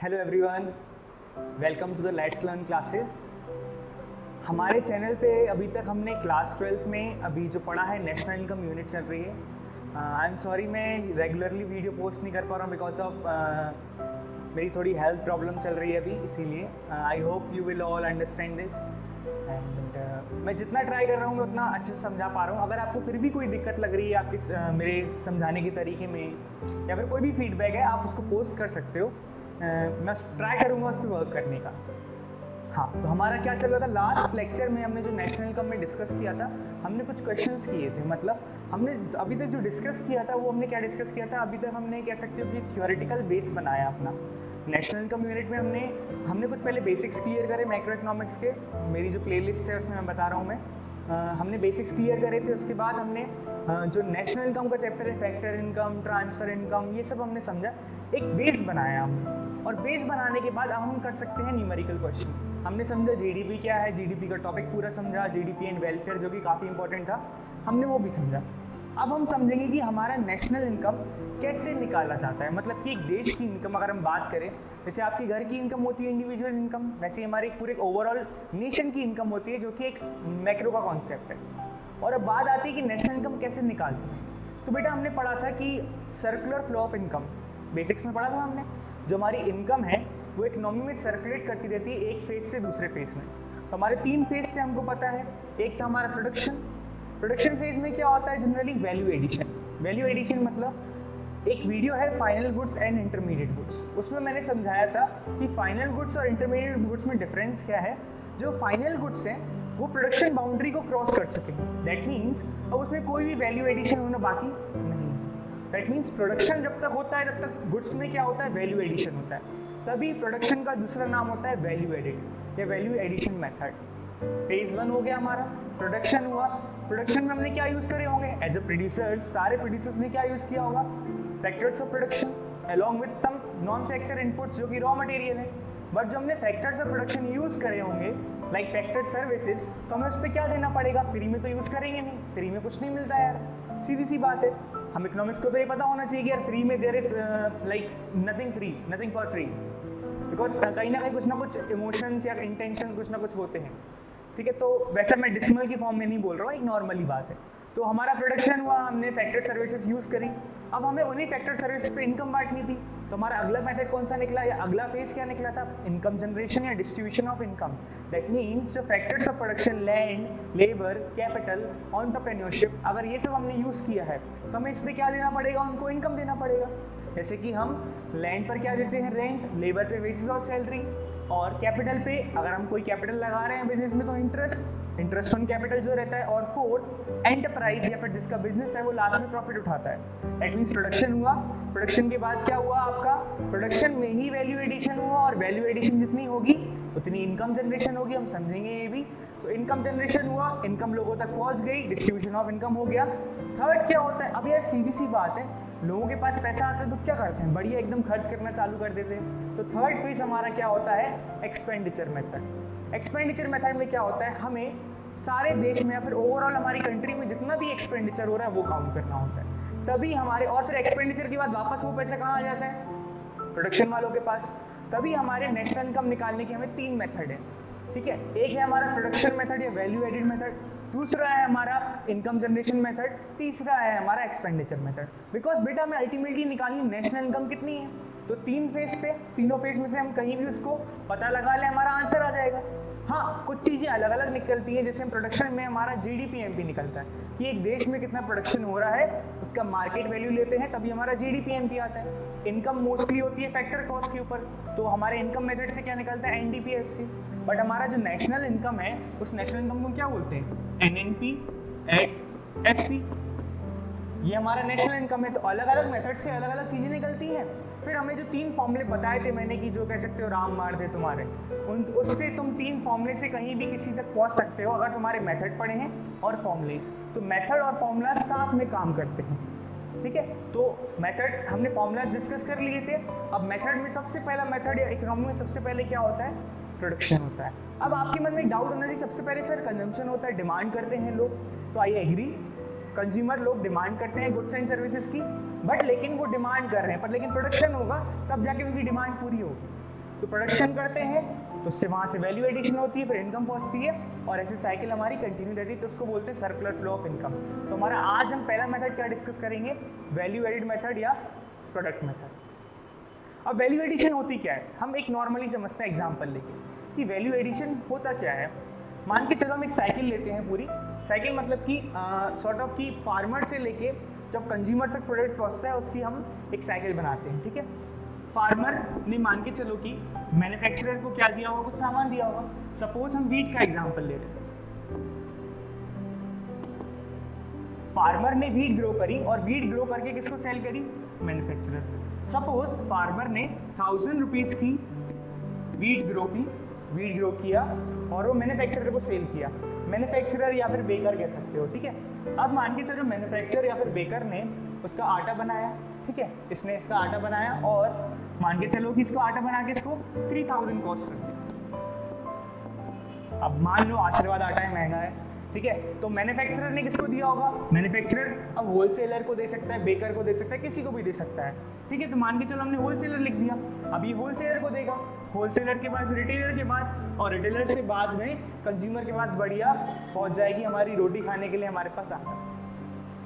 Hello everyone, welcome to the let's learn classes. हमारे channel पे अभी तक हमने क्लास 12th में अभी जो पढ़ा है नेशनल इनकम यूनिट चल रही है। आई एम सॉरी मैं रेगुलरली वीडियो पोस्ट नहीं कर पा रहा हूँ बिकॉज ऑफ मेरी थोड़ी हेल्थ प्रॉब्लम चल रही है अभी, इसीलिए I hope you will all understand this and मैं जितना ट्राई कर रहा हूँ मैं उतना अच्छे से समझा पा रहा हूँ। अगर आपको फिर भी कोई दिक्कत लग रही है आपकी मेरे समझाने के तरीके में या फिर कोई भी फीडबैक है आप उसको पोस्ट कर सकते हो। मैं ट्राई करूँगा उस पर वर्क करने का। हाँ, तो हमारा क्या चल रहा था लास्ट लेक्चर में, हमने जो नेशनल इनकम में डिस्कस किया था, हमने कुछ क्वेश्चंस किए थे। मतलब हमने अभी तक जो डिस्कस किया था वो हमने क्या डिस्कस किया था, अभी तक हमने कह सकते हो कि थियोरेटिकल बेस बनाया अपना। नेशनल इनकम यूनिट में हमने कुछ पहले बेसिक्स क्लियर करे मैक्रो इकोनॉमिक्स के। मेरी जो प्लेलिस्ट है उसमें मैं बता रहा हूँ हमने बेसिक्स क्लियर करे थे। उसके बाद हमने जो नेशनल इनकम का चैप्टर है, फैक्टर इनकम, ट्रांसफर इनकम, ये सब हमने समझा, एक बेस बनाया हमने। और बेस बनाने के बाद अब हम कर सकते हैं न्यूमेरिकल क्वेश्चन। हमने समझा जीडीपी क्या है, जीडीपी का टॉपिक पूरा समझा, जीडीपी एंड वेलफेयर जो कि काफ़ी इंपॉर्टेंट था, हमने वो भी समझा। अब हम समझेंगे कि हमारा नेशनल इनकम कैसे निकाला जाता है। मतलब कि एक देश की इनकम अगर हम बात करें, जैसे आपके घर की इनकम होती है इंडिविजुअल इनकम, वैसे हमारे पूरे ओवरऑल नेशन की इनकम होती है जो कि एक मैक्रो का कॉन्सेप्ट है। और अब बात आती है कि नेशनल इनकम कैसे निकालते हैं। तो बेटा हमने पढ़ा था कि circular flow of income, basics में पढ़ा था हमने। जो हमारी इनकम है वो इकोनॉमी में सर्कुलेट करती रहती है एक फेज से दूसरे फेज में। तो हमारे 3 फेज थे, हमको पता है। एक था हमारा प्रोडक्शन फेज में क्या होता है generally, value addition. Value addition मतलब एक वीडियो है final goods and intermediate goods, उसमें मैंने समझाया था कि फाइनल गुड्स और इंटरमीडिएट गुड्स में डिफरेंस क्या है। जो फाइनल गुड्स हैं वो प्रोडक्शन बाउंड्री को क्रॉस कर चुके हैं, दैट मीन्स अब उसमें कोई भी वैल्यू एडिशन होना बाकी नहीं। दैट मीन्स प्रोडक्शन जब तक होता है तब तक गुड्स में क्या होता है, वैल्यू एडिशन होता है। तभी प्रोडक्शन का दूसरा नाम होता है वैल्यू एडिड या वैल्यू एडिशन मेथड। फेज 1 हो गया हमारा, प्रोडक्शन हुआ। प्रोडक्शन में हमने क्या यूज करे होंगे, एज अ प्रोड्यूसर्स सारे प्रोड्यूसर्स ने क्या यूज किया होगा, factors of production along with some non factor inputs जो कि रॉ मटेरियल है। बट जो हमने फैक्टर्स ऑफ प्रोडक्शन यूज करे होंगे लाइक फैक्टर सर्विसेज, तो हमें उस पर क्या देना पड़ेगा, फ्री में तो यूज करेंगे नहीं, फ्री में कुछ नहीं मिलता यार, सीधी सी बात है। हम इकोनॉमिक्स को तो ये पता होना चाहिए कि यार फ्री में there is like nothing for free, because कहीं ना कहीं कुछ ना कुछ इमोशंस या इंटेंशंस कुछ ना कुछ होते हैं। ठीक है, तो वैसे मैं डिसिमल की फॉर्म में नहीं बोल रहा हूँ, एक नॉर्मली बात है। तो हमारा प्रोडक्शन हुआ, हमने फैक्टर सर्विसेज यूज करी। अब हमें उन्हीं फैक्टर सर्विसेज पे इनकम बांटनी थी, तो हमारा अगला मेथड कौन सा निकला या अगला फेज क्या निकला था, इनकम जनरेशन या distribution of income. That means जो factors of production, land, labour, capital, entrepreneurship, अगर ये सब हमने यूज किया है तो हमें इस पर क्या देना पड़ेगा, उनको इनकम देना पड़ेगा। जैसे कि हम लैंड पर क्या देते हैं, रेंट, लेबर पे वेजेस और सैलरी, और कैपिटल पे अगर हम कोई कैपिटल लगा रहे हैं बिजनेस में तो इंटरेस्ट ऑन कैपिटल जो रहता है। और फोर्थ एंटरप्राइज या फिर जिसका बिजनेस है वो लास्ट में प्रॉफिट उठाता है। दैट मीन्स प्रोडक्शन हुआ, प्रोडक्शन के बाद क्या हुआ आपका, प्रोडक्शन में ही वैल्यू एडिशन हुआ, और वैल्यू एडिशन जितनी होगी उतनी इनकम जनरेशन होगी, हम समझेंगे ये भी। तो इनकम जनरेशन हुआ, इनकम लोगों तक पहुंच गई, डिस्ट्रीब्यूशन ऑफ इनकम हो गया। थर्ड क्या होता है, अब यार सीधी सी बात है, लोगों के पास पैसा आता है तो क्या करते हैं, बढ़िया एकदम खर्च करना चालू कर देते हैं। तो थर्ड फेज हमारा क्या होता है, एक्सपेंडिचर मेथड। एक्सपेंडिचर मेथड में क्या होता है, हमें सारे देश में या फिर ओवरऑल हमारी कंट्री में जितना भी एक्सपेंडिचर हो रहा है वो काउंट करना होता है, तभी हमारे, और फिर एक्सपेंडिचर के बाद वापस वो पैसा कहाँ आ जाता है, प्रोडक्शन वालों के पास। तभी हमारे नेशनल इनकम निकालने के हमें 3 मेथड है। ठीक है, एक है हमारा प्रोडक्शन मेथड या वैल्यू एडिड मेथड, दूसरा है हमारा इनकम जनरेशन मेथड, तीसरा है हमारा एक्सपेंडिचर मेथड। बिकॉज बेटा हमें अल्टीमेटली निकालनी नेशनल इनकम कितनी है, तो 3 फेज थे, तीनों फेज में से हम कहीं भी उसको पता लगा ले हमारा आंसर आ जाएगा। हाँ, कुछ चीज़ें अलग अलग निकलती हैं, जैसे प्रोडक्शन में हमारा जीडीपी एमपी निकलता है कि एक देश में कितना प्रोडक्शन हो रहा है, उसका मार्केट वैल्यू लेते हैं तभी हमारा जीडीपी एमपी आता है। इनकम मोस्टली होती है फैक्टर कॉस्ट के ऊपर, तो हमारे इनकम मेथड से क्या निकलता है, एनडीपीएफसी। बट हमारा जो नेशनल इनकम है उस नेशनल इनकम को क्या बोलते हैं, एनएनपी एट एफसी। ये हमारा नेशनल इनकम है। तो अलग अलग मेथड से अलग अलग चीज़ें निकलती हैं। फिर हमें जो 3 फॉर्मूले बताए थे मैंने कि जो कह सकते हो राम मार दे तुम्हारे, उससे तुम 3 फॉर्मूले से कहीं भी किसी तक पहुंच सकते हो अगर तुम्हारे मेथड पढ़े हैं और फॉर्मूलेस। तो मेथड और फॉर्मूला साथ में काम करते हैं। ठीक है, तो मेथड हमने फॉर्मूलाज डिस्कस कर लिए थे। अब मेथड में सबसे पहला मेथड या इकोनॉमी में सबसे पहले क्या होता है, प्रोडक्शन होता है। अब आपके मन में एक डाउट होना चाहिए, सबसे पहले सर कंजम्पशन होता है, डिमांड करते हैं लोग, तो आई एग्री, कंज्यूमर लोग डिमांड करते हैं गुड्स एंड सर्विसेज की, बट लेकिन वो डिमांड कर रहे हैं, पर लेकिन प्रोडक्शन होगा तब जाके उनकी डिमांड पूरी होगी। तो प्रोडक्शन करते हैं तो उससे वहाँ से वैल्यू एडिशन होती है, फिर इनकम पहुँचती है और ऐसे साइकिल हमारी कंटिन्यू रहती है, तो उसको बोलते हैं सर्कुलर फ्लो ऑफ इनकम। तो हमारा आज हम पहला मेथड क्या डिस्कस करेंगे, वैल्यू एडिड मेथड या प्रोडक्ट मेथड। अब वैल्यू एडिशन होती क्या है, हम एक नॉर्मली समझते हैं एग्जांपल लेके कि वैल्यू एडिशन होता क्या है। मान के चलो हम एक साइकिल लेते हैं, पूरी साइकिल मतलब कि सॉर्ट ऑफ कि फार्मर से लेके जब कंज्यूमर तक प्रोडक्ट पहुंचता है उसकी हम एक साइकिल बनाते हैं, ठीक है। फार्मर ने मान के चलो कि मैन्युफैक्चरर को क्या दिया होगा, कुछ सामान दिया होगा। सपोज हम वीट का एग्जांपल ले रहे हैं, फार्मर ने वीट ग्रो करी और वीट ग्रो करके किसको सेल करी, मैन्युफैक्चरर। सपोज फार्मर ने 1000 रुपीज की वीट ग्रो किया और वो मैन्युफैक्चरर को सेल किया। मैन्युफैक्चरर या फिर बेकर कह सकते हो, ठीक है। अब मान के चलो मैन्युफैक्चरर या फिर बेकर ने उसका आटा बनाया, ठीक है, इसने इसका आटा बनाया और मान के चलो कि इसको आटा बना के इसको 3000 कॉस्ट रख दिया। अब मान लो आशीर्वाद आटा है, महंगा है, ठीक है, तो मैन्युफैक्चरर ने किसको दिया होगा, मैन्युफैक्चरर अब होलसेलर को दे सकता है, बेकर को दे सकता है, किसी को भी दे सकता है, ठीक है। तो मान के चलो हमने होलसेलर लिख दिया, अब ये होलसेलर को देगा, होलसेलर के पास रिटेलर के बाद, और रिटेलर से बाद में कंज्यूमर के पास बढ़िया पहुंच जाएगी हमारी रोटी खाने के लिए हमारे पास आटा।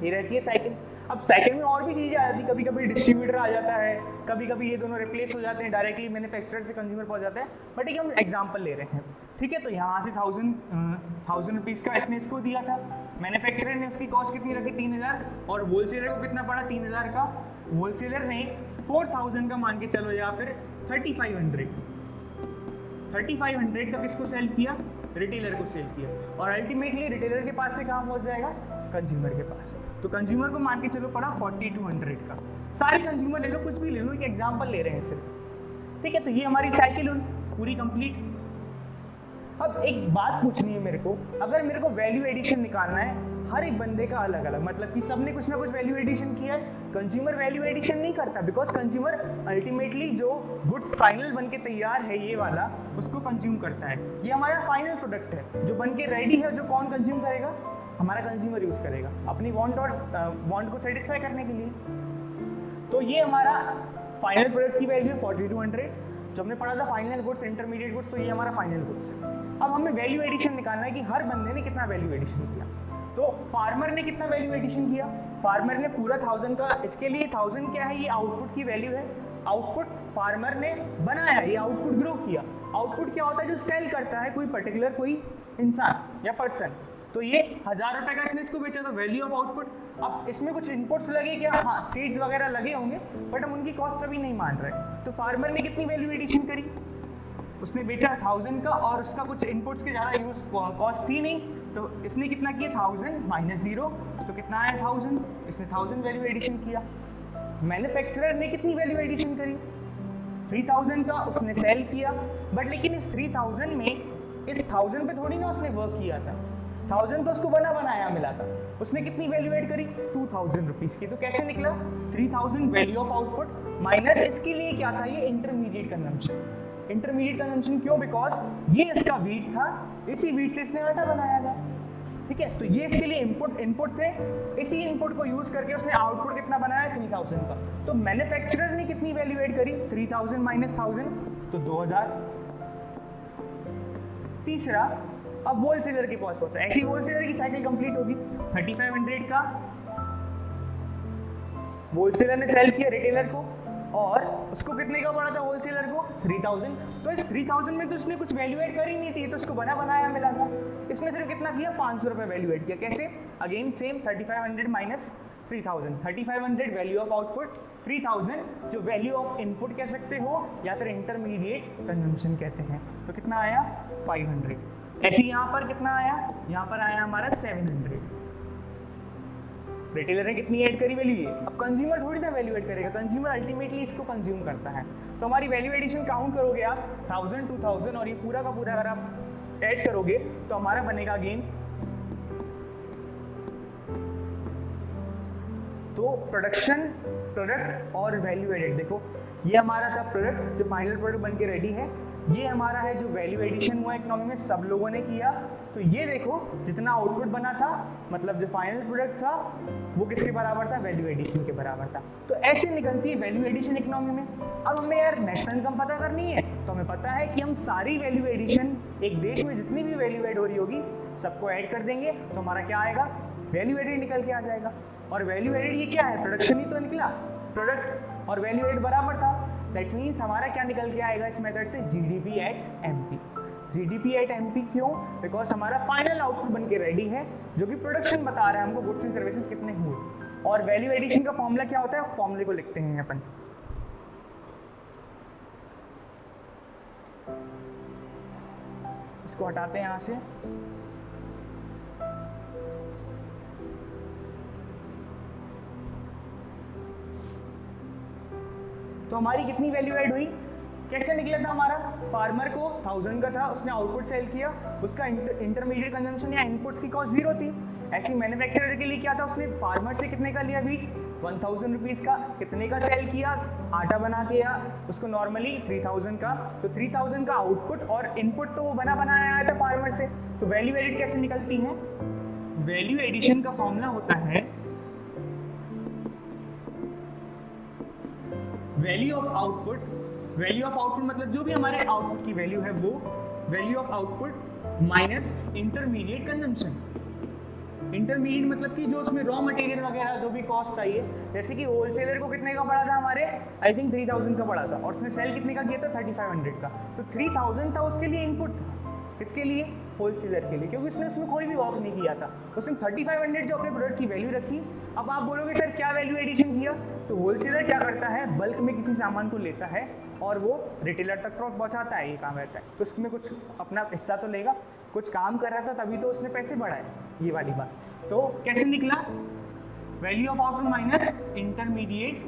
ये रहती है साइकिल। अब साइकिल में और भी चीज़ें आ जाती है, कभी कभी डिस्ट्रीब्यूटर आ जाता है, कभी कभी ये दोनों रिप्लेस हो जाते हैं, डायरेक्टली मैन्युफैक्चरर से कंज्यूमर पहुंच जाता है। बट ठीक है, हम एग्जांपल ले रहे हैं, ठीक है। तो यहाँ से 1000 रुपीज़ का इसने इसको दिया था, मैन्युफैक्चरर ने उसकी कॉस्ट कितनी रखी, 3000, और होलसेलर को कितना पड़ा, 3000 का। होलसेलर ने 4000 का मान के चलो, या फिर 3500 का किसको सेल किया, रिटेलर को सेल किया, और अल्टीमेटली रिटेलर के पास से कहाँ पहुँच जाएगा, कंज्यूमर के पास। तो कंज्यूमर को मान के चलो पड़ा 4200 का। सारे कंज्यूमर ले लो, कुछ भी ले लो, एक एग्जांपल ले रहे हैं सिर्फ, ठीक है। तो ये हमारी साइकिल पूरी कंप्लीट। अब एक बात पूछनी है मेरे को, अगर मेरे को वैल्यू एडिशन निकालना है, हर एक बंदे का अलग अलग, मतलब कि सबने कुछ ना कुछ वैल्यू एडिशन किया है। कंज्यूमर वैल्यू एडिशन नहीं करता, बिकॉज कंज्यूमर अल्टीमेटली जो गुड्स फाइनल बन के तैयार है ये वाला, उसको कंज्यूम करता है। ये हमारा फाइनल प्रोडक्ट है जो बन के रेडी है, जो कौन कंज्यूम करेगा, हमारा कंज्यूमर यूज करेगा अपनी वांट को सेटिस्फाई करने के लिए। तो ये हमारा फाइनल प्रोडक्ट की वैल्यू है 4200। जो हमने पढ़ा था फाइनल गुड्स, इंटरमीडिएट गुड्स, तो ये हमारा फाइनल गुड्स है। अब हमें वैल्यू एडिशन निकालना है कि हर बंदे ने कितना वैल्यू एडिशन किया। तो फार्मर ने कितना वैल्यू एडिशन किया, फार्मर ने पूरा 1000 का, इसके लिए 1000 क्या है, ये आउटपुट की वैल्यू है। आउटपुट फार्मर ने बनाया, ये आउटपुट ग्रो किया। आउटपुट क्या होता है, जो सेल करता है कोई पर्टिकुलर कोई इंसान या पर्सन। तो ये 1000 रुपए का इसने इसको बेचा, तो वैल्यू ऑफ आउटपुट। अब इसमें कुछ इनपुट्स लगे क्या, हाँ सीड्स वगैरह लगे होंगे, बट हम उनकी कॉस्ट अभी नहीं मान रहे। तो फार्मर ने कितनी वैल्यू एडिशन करी, उसने बेचा 1000 का, और उसका कुछ इनपुट्स के ज़्यादा यूज कॉस्ट थी नहीं, तो इसने कितना किया, 1000 माइनस 0, तो कितना आया 1000, इसने 1000 वैल्यू एडिशन किया। मैन्युफैक्चरर ने कितनी वैल्यू एडिशन करी, 3000 का उसने सेल किया, बट लेकिन इस 3000 में इस 1000 पे थोड़ी ना उसने वर्क किया था, 1000 तो उसको बनाया मिला था। उसने कितनी वैल्यू ऐड करी, 2000 रुपीज़ की। तो कैसे निकला, 3000 वैल्यू ऑफ आउटपुट माइनस इसके लिए क्या था, ये इंटरमीडिएट कंजम्पशन। इंटरमीडिएट कंजम्पशन क्यों, बिकॉज ये इसका वीट था, इसी वीट से इसने आटा बनाया था, ठीक है। तो ये इसके लिए इनपुट थे, इसी इनपुट को यूज करके उसने आउटपुट कितना बनाया, 3000 का। तो मैन्युफैक्चरर ने कितनी वैल्यू ऐड करी, 3000 माइनस 1000, तो 2000। तीसरा, अब होलसेलर के पास पहुंचा, ऐसी होलसेलर की साइकिल कंप्लीट होगी। 3500 का होलसेलर ने सेल किया रिटेलर को, और उसको कितने का पड़ा था होलसेलर को, 3000। तो इस 3000 में तो उसने कुछ वैल्यू ऐड करी नहीं थी, तो उसको बनाया मिला था। इसमें सिर्फ कितना किया, 500 रुपए वैल्यू ऐड किया। कैसे, again same 3500 minus 3000, 3500 value of output, 3000 जो वैल्यू ऑफ इनपुट कह सकते हो, या फिर इंटरमीडिएट कंजम्पशन कहते हैं। तो कितना आया, 500। ऐसे यहाँ पर कितना आया, यहाँ पर आया हमारा 700। रिटेलर ने कितनी ऐड करी वैल्यू, ये। अब कंज्यूमर थोड़ी ना वैल्यू ऐड करेगा, कंज्यूमर अल्टीमेटली इसको कंज्यूम करता है। तो हमारी वैल्यू एडिशन काउंट करोगे आप 1000, 2000 और ये पूरा का पूरा अगर आप ऐड करोगे तो हमारा बनेगा गेन। तो प्रोडक्शन प्रोडक्ट और वैल्यू एडेड। देखो ये हमारा था प्रोडक्ट जो फाइनल प्रोडक्ट बन के रेडी है, ये हमारा है जो वैल्यू एडिशन हुआ इकोनॉमी में सब लोगों ने किया। तो ये देखो जितना आउटपुट बना था मतलब जो फाइनल प्रोडक्ट था वो किसके बराबर था, वैल्यू एडिशन के बराबर था। तो ऐसे निकलती है वैल्यू एडिशन इकोनॉमी में। अब हमें यार नेशनल इनकम पता करनी है तो हमें पता है कि हम सारी वैल्यू एडिशन एक देश में जितनी भी वैल्यू एड हो रही होगी सबको ऐड कर देंगे तो हमारा क्या आएगा, वैल्यू एडेड निकल के आ जाएगा। और वैल्यू एडेड ये क्या है, प्रोडक्शन ही तो निकला, प्रोडक्ट और वैल्यू एड बराबर था। दैट मीन्स हमारा क्या निकल के आएगा इस मेथड से, GDP at MP. GDP at MP क्यों, बिकॉज हमारा फाइनल आउटपुट बन के रेडी है जो कि प्रोडक्शन बता रहा है हमको गुड्स एंड सर्विसेज कितने हुए। और वैल्यू एडिशन का फॉर्मूला क्या होता है, फॉर्मूले को लिखते हैं अपन। इसको हटाते हैं यहां से। तो हमारी कितनी वैल्यू ऐड हुई, कैसे निकला था हमारा, फार्मर को 1000 का था, उसने आउटपुट सेल किया, उसका इंटरमीडिएट कंजम्पशन या इनपुट्स की कॉस्ट 0 थी। ऐसे मैन्युफैक्चरर के लिए क्या था, उसने फार्मर से कितने का लिया वीट, 1000 रुपीज़ का, कितने का सेल किया, आटा बना के या उसको नॉर्मली 3000 का। तो 3000 का आउटपुट और इनपुट तो वो बनाया आया था फार्मर से। तो वैल्यू एडिड कैसे निकलती है, वैल्यू एडिशन का फॉर्मूला होता है value of output. Value of output मतलब जो भी हमारे आउटपुट की वैल्यू है वो value of output minus intermediate consumption. Intermediate मतलब कि जो उसमें रॉ मटेरियल वगैरह जो भी कॉस्ट आई है, जैसे कि होलसेलर को कितने का पड़ा था हमारे, आई थिंक 3000 का पड़ा था और उसने सेल कितने का किया था 3500 का। तो 3000 था उसके लिए इनपुट था, किसके लिए, होलसेलर के लिए, क्योंकि उसने उसमें कोई भी वर्क नहीं किया था। उसने 3500 जो अपने प्रोडक्ट की वैल्यू रखी। अब आप बोलोगे सर क्या वैल्यू एडिशन किया, तो होलसेलर क्या करता है, बल्क में किसी सामान को लेता है और वो रिटेलर तक पहुंचाता है, ये काम रहता है। तो उसमें कुछ अपना हिस्सा तो लेगा, कुछ काम कर रहा था तभी तो उसने पैसे बढ़ाए, ये वाली बात। तो कैसे निकला, value of output minus intermediate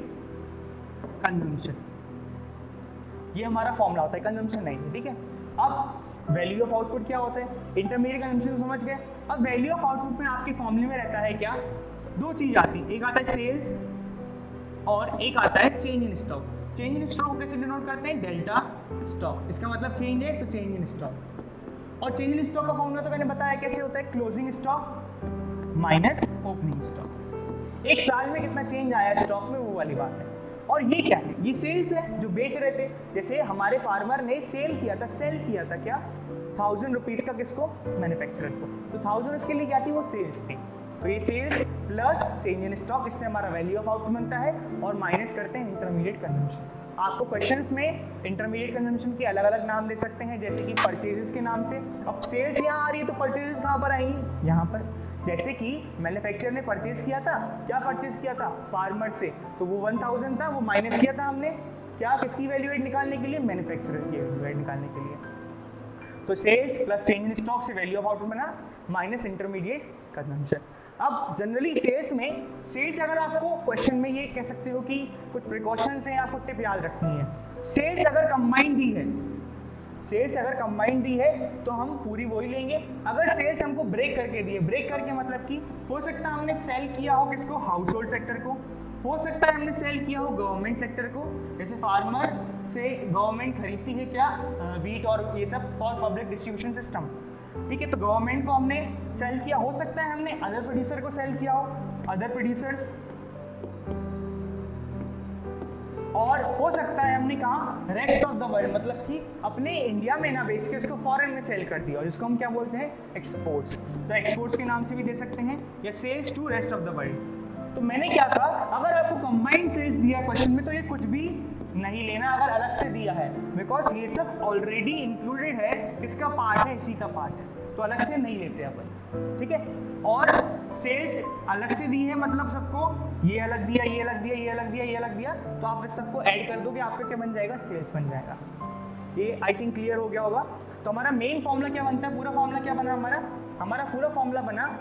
consumption, ये हमारा फॉर्मूला होता है, कंजम्पशन नहीं है, ठीक है। अब वैल्यू ऑफ आउटपुट क्या होता है, इंटरमीडिएट कंजम्पशन तो समझ गए। अब वैल्यू ऑफ आउटपुट में आपके फॉर्मूले में रहता है क्या, दो चीज आती है, एक आता है सेल्स और एक आता है change in stock. Change in stock कैसे डिनोट करते हैं, डेल्टा स्टॉक, इसका मतलब चेंज है तो चेंज इन स्टॉक। और चेंज इन स्टॉक का फॉर्मूला तो मैंने बताया कैसे होता है, closing stock minus opening stock. एक साल में कितना चेंज आया स्टॉक में, वो वाली बात है। और ये क्या है, ये सेल्स है जो बेच रहे थे। जैसे हमारे फार्मर ने सेल किया था क्या 1000 रुपीज़ का, किसको, मैन्युफैक्चरर को। तो 1000 उसके लिए क्या थी, वो सेल्स थी। तो ये sales plus change in stock, इससे हमारा वैल्यू ऑफ आउटपुट बनता है और माइनस करते हैं इंटरमीडिएट कंजम्पशन। आपको क्वेश्चंस में इंटरमीडिएट कंजम्पशन के अलग अलग नाम दे सकते हैं, जैसे कि परचेजेस के नाम से। अब सेल्स यहाँ आ रही है तो परचेजेस कहाँ पर आएंगी, यहाँ पर। जैसे कि मैन्युफैक्चरर ने परचेज किया था, क्या परचेज किया था, फार्मर से, तो वो 1000 था, वो माइनस किया था हमने क्या, किसकी वैल्यू एड निकालने के लिए, मैन्युफैक्चरर की वैल्यू एड निकालने के लिए। तो sales plus change in stock से वैल्यू ऑफ आउटपुट बना माइनस इंटरमीडिएट कंजम्पशन। अब जनरली सेल्स अगर आपको क्वेश्चन में ये कह सकते हो कि कुछ प्रिकॉशंस हैं, आपको टिप याद रखनी है। सेल्स अगर कंबाइंड दी है तो हम पूरी वही लेंगे। अगर सेल्स हमको ब्रेक करके दिए, ब्रेक करके मतलब कि हो सकता है हमने सेल किया हो किसको, हाउस होल्ड सेक्टर को, हो सकता है हमने सेल किया हो गवर्नमेंट सेक्टर को, जैसे फार्मर से गवर्नमेंट खरीदती है क्या, वीट और ये सब फॉर पब्लिक डिस्ट्रीब्यूशन सिस्टम, ठीक है। तो गवर्नमेंट को हमने सेल किया, हो सकता है हमने अदर प्रोड्यूसर को सेल किया हो, अदर प्रोड्यूसर्स, और हो सकता है हमने कहा रेस्ट ऑफ द वर्ल्ड, मतलब कि अपने इंडिया में ना बेच के उसको फॉरेन में सेल कर दिया, और जिसको हम क्या बोलते हैं, एक्सपोर्ट्स। तो एक्सपोर्ट्स के नाम से भी दे सकते हैं, या sales to rest of the world. तो मैंने क्या कहा, अगर आपको कंबाइंड सेल्स दिया क्वेश्चन में तो ये कुछ भी नहीं लेना अगर अलग से दिया है, बिकॉज ये सब ऑलरेडी इंक्लूडेड है, किसका पार्ट है, इसी का पार्ट है, तो अलग से नहीं लेते अपन, ठीक है। और सेल्स अलग से दी है मतलब सबको, ये अलग दिया, ये अलग दिया, ये अलग दिया, ये अलग दिया, तो आप इस सबको ऐड कर दोगे, आपका क्या बन जाएगा, सेल्स बन जाएगा। ये आई थिंक क्लियर हो गया होगा। तो हमारा मेन फॉर्मूला क्या बनता है, पूरा फॉर्मूला क्या बना हमारा पूरा फॉर्मूला बना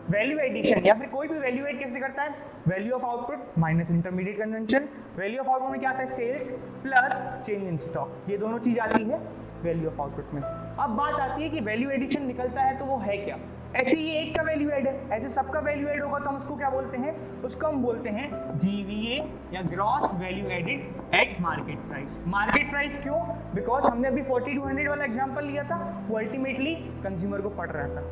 वैल्यू एडिशन, या फिर कोई भी वैल्यू एड कैसे करता है, value of output minus intermediate consumption. Value of output में क्या आता है, sales plus change in stock, ये दोनों चीज आती है वैल्यू ऑफ आउटपुट में। अब बात आती है कि वैल्यू एडिशन निकलता है तो वो है क्या। ऐसे ही एक का वैल्यू एड है, ऐसे सबका वैल्यू एड होगा तो हम उसको क्या बोलते हैं, उसको हम बोलते हैं GVA या gross value added at market price. Market price क्यों? बिकॉज हमने अभी 40 to 100 वाला एग्जांपल लिया था, वो अल्टीमेटली कंज्यूमर को पड़ रहा था।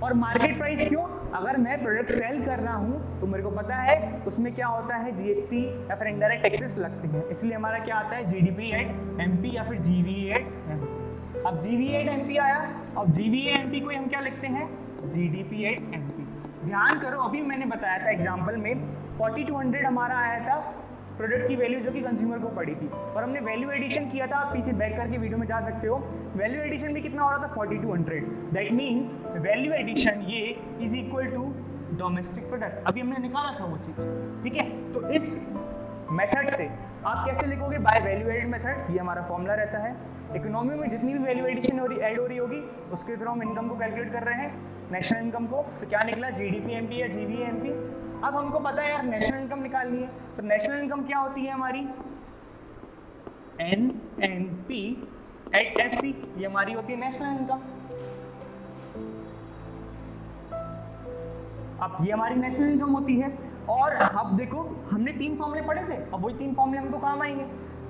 और मार्केट प्राइस क्यों? अगर मैं प्रोडक्ट सेल कर रहा हूँ तो मेरे को पता है उसमें क्या होता है, GST या फिर इनडायरेक्ट टैक्सेस लगते हैं, इसलिए हमारा क्या आता है, GDP एट MP या फिर GVA एट MP। अब GVA एट MP आया, अब GVA MP को हम क्या लिखते हैं, GDP एट MP। ध्यान करो, अभी मैंने बताया था एग्जाम्पल में 40 to 100 हमारा आया था प्रोडक्ट की वैल्यू जो कि कंज्यूमर को पड़ी थी, और हमने वैल्यू एडिशन किया था, आप पीछे बैक करके वीडियो में जा सकते हो, वैल्यू एडिशन भी कितना हो रहा था, 40 to 100। That means value addition ये is equal to domestic product, अभी हमने निकाला था वो चीज़, ठीक है। तो इस मेथड से आप कैसे लिखोगे, बाय वैल्यू एडेड मेथड, ये हमारा फॉर्मूला रहता है। इकोनॉमी में जितनी भी वैल्यू एडिशन ऐड हो रही होगी उसके थ्रू हम इनकम को कैलकुलेट कर रहे हैं, नेशनल इनकम को, तो क्या निकला, GDP MP या GVA MP। अब हमको पता है यार नेशनल इनकम निकालनी है, तो नेशनल इनकम क्या होती है हमारी, NNP एट FC, ये हमारी होती है नेशनल इनकम। अब ये हमारी नेशनल इनकम होती है। और अब देखो हमने 3 फॉर्मूले पढ़े थे, अब वही 3 फॉर्मूले हमको काम आएंगे।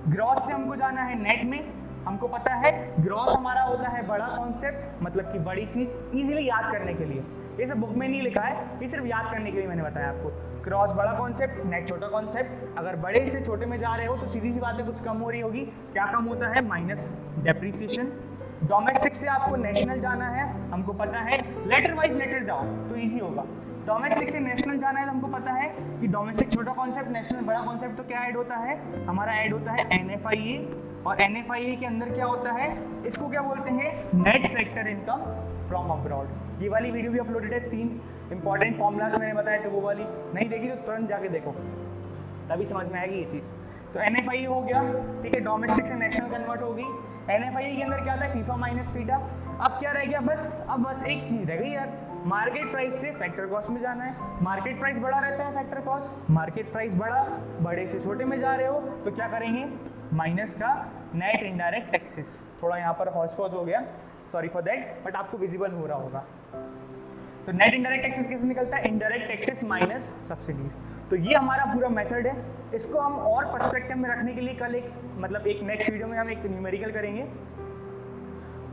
ग्रॉस से हमको जाना है नेट में, हमको पता है ग्रॉस हमारा होता है बड़ा कॉन्सेप्ट, मतलब कि बड़ी चीज इजीली याद करने के लिए, ये सब बुक में नहीं लिखा है, ये सिर्फ याद करने के लिए मैंने बताया आपको। क्रॉस बड़ा कॉन्सेप्ट, नेट छोटा कॉन्सेप्ट। अगर बड़े से छोटे में जा रहे हो तो सीधी सी बात है कुछ कम हो रही होगी, क्या कम होता है, माइनस डेप्रिसिएशन। डोमेस्टिक से आपको नेशनल जाना है, हमको पता है लेटर वाइज लेटर जाओ तो इजी होगा। डोमेस्टिक से नेशनल जाना है तो हमको पता है कि डोमेस्टिक छोटा कॉन्सेप्ट, नेशनल बड़ा कॉन्सेप्ट, तो क्या ऐड होता है, हमारा ऐड होता है NFIA, और NFIA के अंदर क्या होता है, इसको क्या बोलते हैं, net factor income from abroad. ये वाली वीडियो भी अपलोडेड है, 3 इंपॉर्टेंट फॉर्मूलाज मैंने बताया, तो वो वाली नहीं देखी तो तुरंत जाके देखो, तभी समझ में आएगी ये चीज़। तो NFIA हो गया, ठीक है, डोमेस्टिक से नेशनल कन्वर्ट होगी। NFIA के अंदर क्या था, फीफा माइनस फीटा। अब क्या रह गया, अब बस एक चीज रह गई यार, मार्केट प्राइस से फैक्टर कॉस्ट में जाना है। मार्केट प्राइस बड़ा रहता है, फैक्टर कॉस्ट, मार्केट प्राइस बड़ा, बड़े से छोटे में जा रहे हो तो क्या करेंगे, माइनस का नेट इनडायरेक्ट टैक्सेस। थोड़ा यहाँ पर हॉच पॉच हो गया, सॉरी फॉर दैट, बट आपको विजिबल हो रहा होगा। तो नेट इनडायरेक्ट टैक्सेस कैसे निकलता है, इनडायरेक्ट टैक्सेस माइनस सब्सिडीज। तो ये हमारा पूरा मेथड है। इसको हम और पर्सपेक्टिव में रखने के लिए कल एक नेक्स्ट वीडियो में हम एक न्यूमेरिकल करेंगे,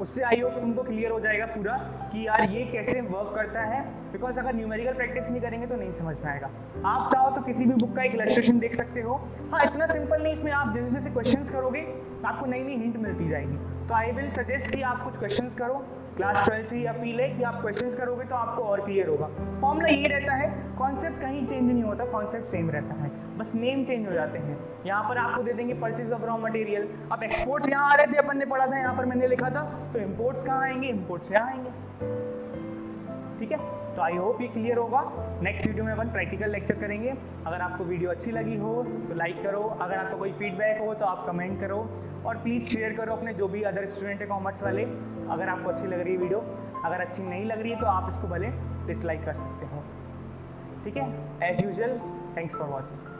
उससे आई होप तुमको क्लियर हो जाएगा पूरा कि यार ये कैसे वर्क करता है। बिकॉज अगर न्यूमेरिकल प्रैक्टिस नहीं करेंगे तो नहीं समझ में आएगा। आप चाहो तो किसी भी बुक का एक इलस्ट्रेशन देख सकते हो। हाँ, इतना सिंपल नहीं, इसमें आप जैसे जैसे क्वेश्चंस करोगे तो आपको नई नई हिंट मिलती जाएगी। तो आई विल सजेस्ट कि आप कुछ क्वेश्चंस करो, क्लास 12 से ही अपील है कि आप क्वेश्चंस करोगे तो आपको और क्लियर होगा। फॉर्मूला ये रहता है, कॉन्सेप्ट कहीं चेंज नहीं होता, कॉन्सेप्ट सेम रहता है, बस नेम चेंज हो जाते हैं। यहाँ पर आपको दे देंगे परचेज ऑफ रॉ मटेरियल, अब एक्सपोर्ट्स यहाँ आ रहे थे, अपन ने पढ़ा था, यहाँ पर मैंने लिखा था, तो इम्पोर्ट्स कहाँ आएंगे, इम्पोर्ट्स यहाँ आएंगे। ठीक है, तो आई होप ये क्लियर होगा। नेक्स्ट वीडियो में अपन प्रैक्टिकल लेक्चर करेंगे। अगर आपको वीडियो अच्छी लगी हो तो लाइक करो, अगर आपका कोई फीडबैक हो तो आप कमेंट करो, और प्लीज़ शेयर करो अपने जो भी अदर स्टूडेंट है कॉमर्स वाले। अगर आपको अच्छी लग रही है वीडियो, अगर अच्छी नहीं लग रही है तो आप इसको भले डिसलाइक कर सकते हो। ठीक है, as usual, thanks for watching.